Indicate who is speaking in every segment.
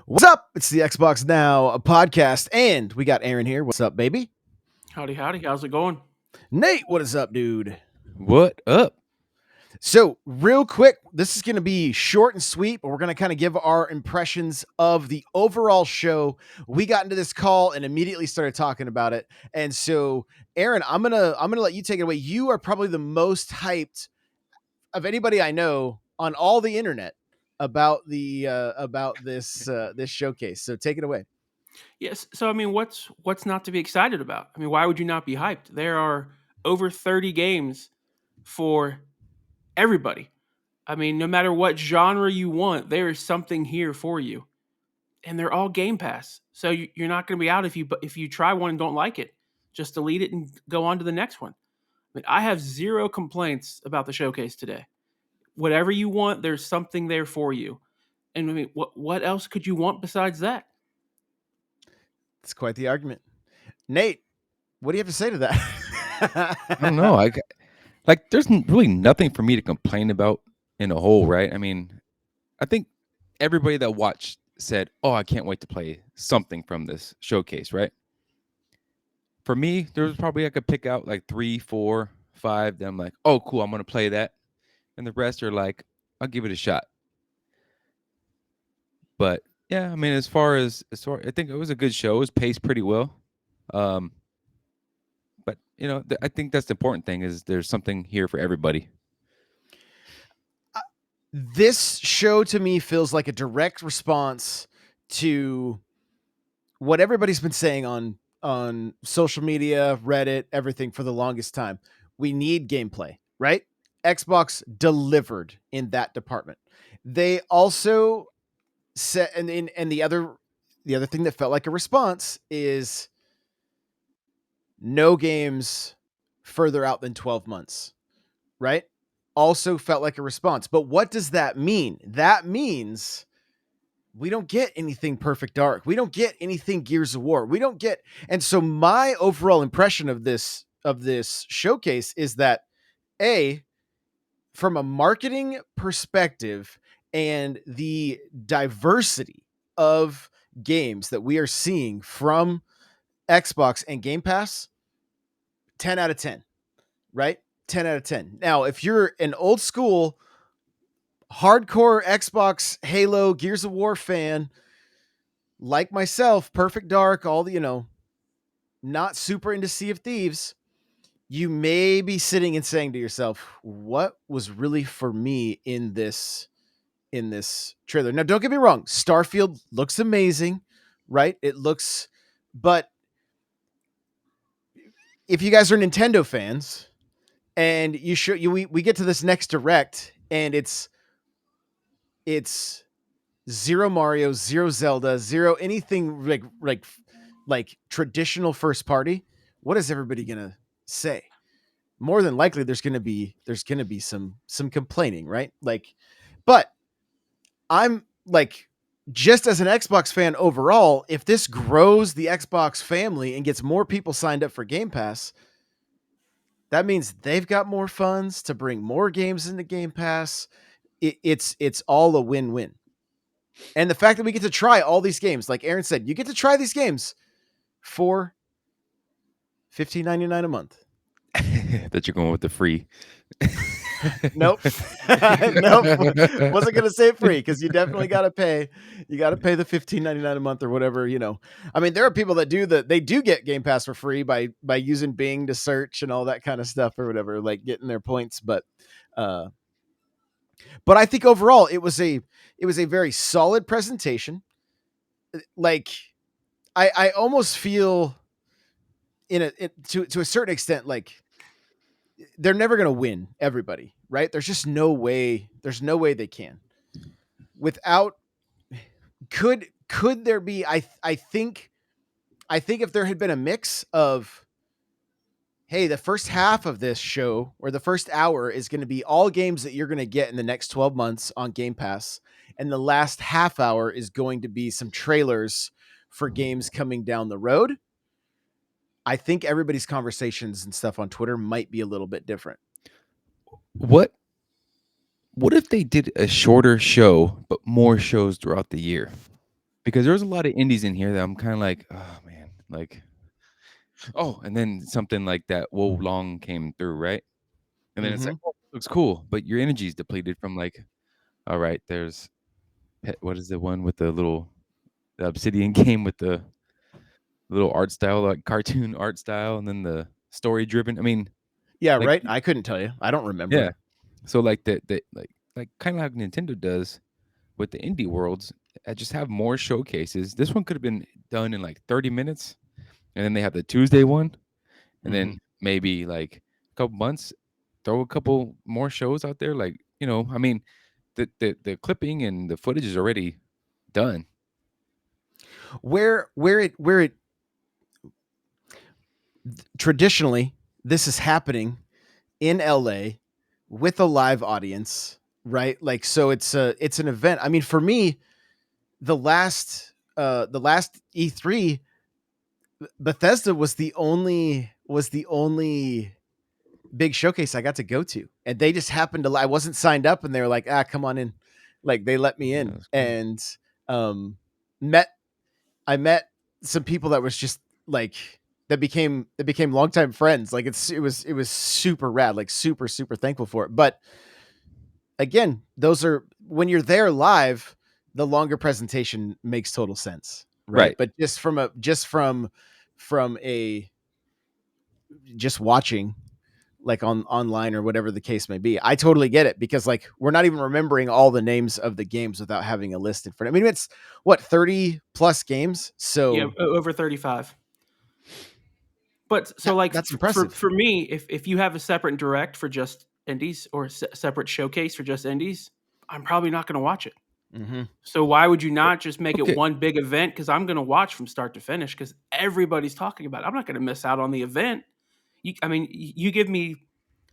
Speaker 1: What's up? It's the Xbox Now podcast, and we got Aaron here. What's up, baby?
Speaker 2: Howdy, howdy. How's it going?
Speaker 1: Nate, what is up, dude?
Speaker 3: What up?
Speaker 1: So, real quick, this is going to be short and sweet, but we're going to kind of give our impressions of the overall show. We got into this call and immediately started talking about it. And so, Aaron, I'm gonna let you take it away. You are probably the most hyped of anybody I know on all the internet about this showcase. So, take it away.
Speaker 2: Yes. So, I mean, what's not to be excited about? I mean, why would you not be hyped? There are over 30 games for everybody. I mean, no matter what genre you want, there is something here for you, and they're all Game Pass. So you're not going to be out if you try one and don't like it. Just delete it and go on to the next one. I mean, I have zero complaints about the showcase today. Whatever you want, there's something there for you. And I mean, what else could you want besides that?
Speaker 1: It's quite the argument. Nate, what do you have to say to
Speaker 3: I
Speaker 1: that?
Speaker 3: don't know. There's really nothing for me to complain about in a whole, right? I mean, I think everybody that watched said, "Oh, I can't wait to play something from this showcase," right? For me, there was probably I could pick out like 3, 4, 5. That I'm like, "Oh, cool, I'm gonna play that," and the rest are like, "I'll give it a shot." But yeah, I mean, as far, I think it was a good show. It was paced pretty well. Um, but I think that's the important thing is there's something here for everybody.
Speaker 1: This show to me feels like a direct response to what everybody's been saying on social media, Reddit, everything for the longest time. We need gameplay, right? Xbox delivered in that department. They also said, and the other thing that felt like a response is no games further out than 12 months, right? Also felt like a response. But what does that mean? That means we don't get anything Perfect Dark. We don't get anything Gears of War. We don't get. And so my overall impression of this showcase is that a from a marketing perspective and the diversity of games that we are seeing from Xbox and Game Pass, 10 out of 10, right? 10 out of 10. Now, if you're an old school hardcore Xbox Halo Gears of War fan like myself, Perfect Dark, all the, not super into Sea of Thieves, you may be sitting and saying to yourself, what was really for me in this trailer? Now, don't get me wrong, Starfield looks amazing, right? It looks, but if you guys are Nintendo fans and we get to this next direct and it's zero Mario, zero Zelda, zero anything like traditional first party, what is everybody gonna say? More than likely, there's gonna be some complaining, right? Like, but I'm like, just as an Xbox fan overall, if this grows the Xbox family and gets more people signed up for Game Pass, that means they've got more funds to bring more games into Game Pass. It's all a win-win. And the fact that we get to try all these games, like Aaron said, you get to try these games for $15.99 a month.
Speaker 3: That you're going with the free.
Speaker 1: Nope. Nope. Wasn't gonna say free because you definitely gotta pay. You gotta pay the $15.99 a month or whatever. I mean, there are people that they do get Game Pass for free by using Bing to search and all that kind of stuff or whatever, like getting their points. Uh but I think overall it was a very solid presentation. Like I almost feel to a certain extent like they're never going to win everybody, right? There's no way they can. Without could there be I think if there had been a mix of, hey, the first half of this show or the first hour is going to be all games that you're going to get in the next 12 months on Game Pass, and the last half hour is going to be some trailers for games coming down the road, I think everybody's conversations and stuff on Twitter might be a little bit different.
Speaker 3: What What if they did a shorter show but more shows throughout the year? because there's a lot of indies in here that I'm kind of like, oh man, like, oh, and then something like that Wo Long came through, right? And then it's like,
Speaker 1: Mm-hmm.
Speaker 3: oh, looks cool, but your energy is depleted from like, all right, there's what is the one with the Obsidian game with the little art style, like cartoon art style, and then the story driven. I mean,
Speaker 1: Yeah,
Speaker 3: like,
Speaker 1: right. I couldn't tell you. I don't remember.
Speaker 3: yeah. So like the like kind of like Nintendo does with the indie worlds, just have more showcases. This one could have been done in like 30 minutes, and then they have the Tuesday one, and
Speaker 1: Mm-hmm.
Speaker 3: then maybe like a couple months, throw a couple more shows out there. Like, I mean, the clipping and the footage is already done.
Speaker 1: Where it traditionally this is happening in LA with a live audience, right? Like, so it's an event. I mean, for me, the last E3, Bethesda was the only big showcase I got to go to, and they just happened to. I wasn't signed up, and they were like, come on in," like they let me
Speaker 3: Yeah,
Speaker 1: in,
Speaker 3: that's cool.
Speaker 1: and um, met I met some people that was just like that became longtime friends. Like it was super rad, like super thankful for it. But again, those are when you're there live, the longer presentation makes total sense, right?
Speaker 3: Right.
Speaker 1: But just from a just watching like on online or whatever the case may be. I totally get it because like we're not even remembering all the names of the games without having a list in front. I mean, it's what 30 plus games,
Speaker 2: Yeah,
Speaker 1: so
Speaker 2: over 35. But so like
Speaker 1: that's
Speaker 2: for
Speaker 1: impressive.
Speaker 2: for me, if you have a separate direct for just indies or separate showcase for just indies, I'm probably not going to watch it.
Speaker 1: Mm-hmm.
Speaker 2: So why would you not just make it
Speaker 3: Okay.
Speaker 2: one big event? Because I'm going to watch from start to finish because everybody's talking about it. I'm not going to miss out on the event. I mean, you give me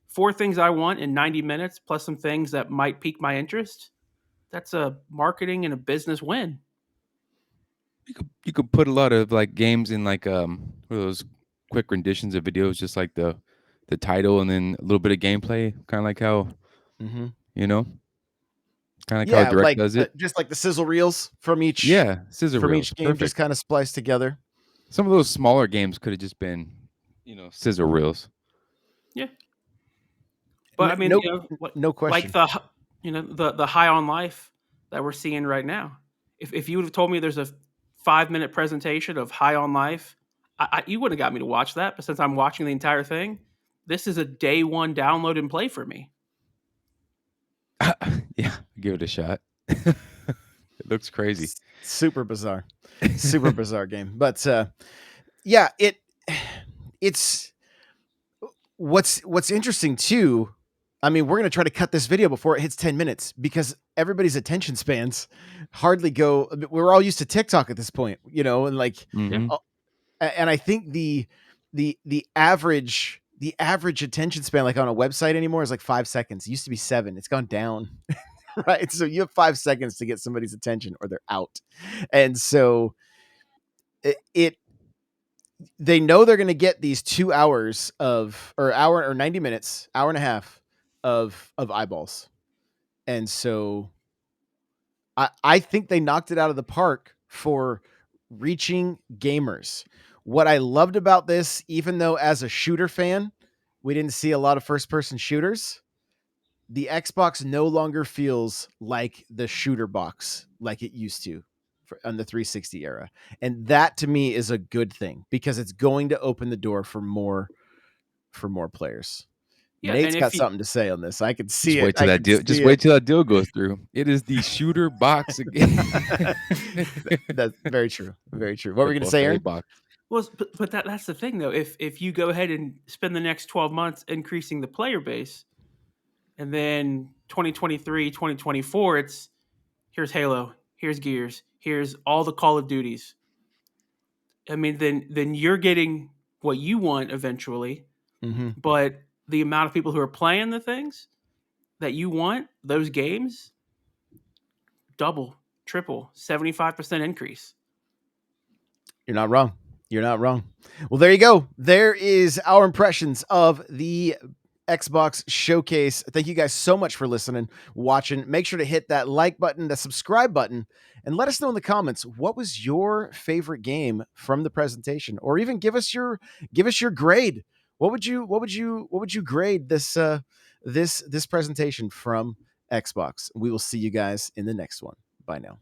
Speaker 2: four things I want in 90 minutes plus some things that might pique my interest. That's a marketing and a business win.
Speaker 3: You could put a lot of like games in like what are those quick renditions of videos, just like the title and then a little bit of gameplay, kind of like how
Speaker 1: Mm-hmm.
Speaker 3: you know, kind of like how
Speaker 1: Yeah,
Speaker 3: Direct
Speaker 1: like
Speaker 3: does it.
Speaker 1: just like the sizzle reels from each
Speaker 3: Yeah, scissor
Speaker 1: from
Speaker 3: reels,
Speaker 1: each game, just
Speaker 3: perfect.
Speaker 1: kind of spliced together.
Speaker 3: Some of those smaller games could have just been, scissor reels.
Speaker 2: Yeah. But I mean,
Speaker 1: No, no
Speaker 2: like
Speaker 1: question.
Speaker 2: the high on life that we're seeing right now. If you would have told me there's a 5 minute presentation of high on life, you wouldn't have got me to watch that. But since I'm watching the entire thing, this is a day one download and play for me.
Speaker 3: Yeah, give it a shot. It looks crazy.
Speaker 1: Super bizarre, super bizarre game. But yeah, it's what's interesting too. I mean, we're gonna try to cut this video before it hits 10 minutes because everybody's attention spans hardly go. We're all used to TikTok at this point, and like,
Speaker 2: Yeah.
Speaker 3: Hmm.
Speaker 1: uh, and I think the average attention span like on a website anymore is like 5 seconds. It used to be 7. It's gone down. Right. So you have 5 seconds to get somebody's attention or they're out. And so it they know they're going to get these 2 hours of or hour or 90 minutes, hour and a half of eyeballs. And so I think they knocked it out of the park for reaching gamers. What I loved about this, even though as a shooter fan, we didn't see a lot of first person shooters, the Xbox no longer feels like the shooter box like it used to on the 360 era. And that to me is a good thing because it's going to open the door for more players.
Speaker 2: Yeah, and
Speaker 1: Nate's got
Speaker 2: if you
Speaker 1: something to say on this. I can
Speaker 3: Just
Speaker 1: see it.
Speaker 3: wait till
Speaker 1: I
Speaker 3: that
Speaker 1: can
Speaker 3: deal. Just
Speaker 1: see
Speaker 3: wait
Speaker 1: it.
Speaker 3: till that deal goes through. It is the shooter box again.
Speaker 1: That's very true. Very true. What were
Speaker 3: The
Speaker 1: we going to say,
Speaker 3: buffet
Speaker 1: Aaron?
Speaker 3: box.
Speaker 2: well, but that's the thing though. If you go ahead and spend the next 12 months increasing the player base, and then 2023, 2024, it's here's Halo, here's Gears, here's all the Call of Duties. I mean, then you're getting what you want eventually,
Speaker 1: Mm-hmm.
Speaker 2: but the amount of people who are playing the things that you want, those games, double, triple, 75% increase.
Speaker 1: You're not wrong. You're not wrong. Well, there you go. There is our impressions of the Xbox Showcase. Thank you guys so much for listening, watching. Make sure to hit that like button, the subscribe button, and let us know in the comments what was your favorite game from the presentation, or even give us your grade. What would you grade this presentation from Xbox? We will see you guys in the next one. Bye now.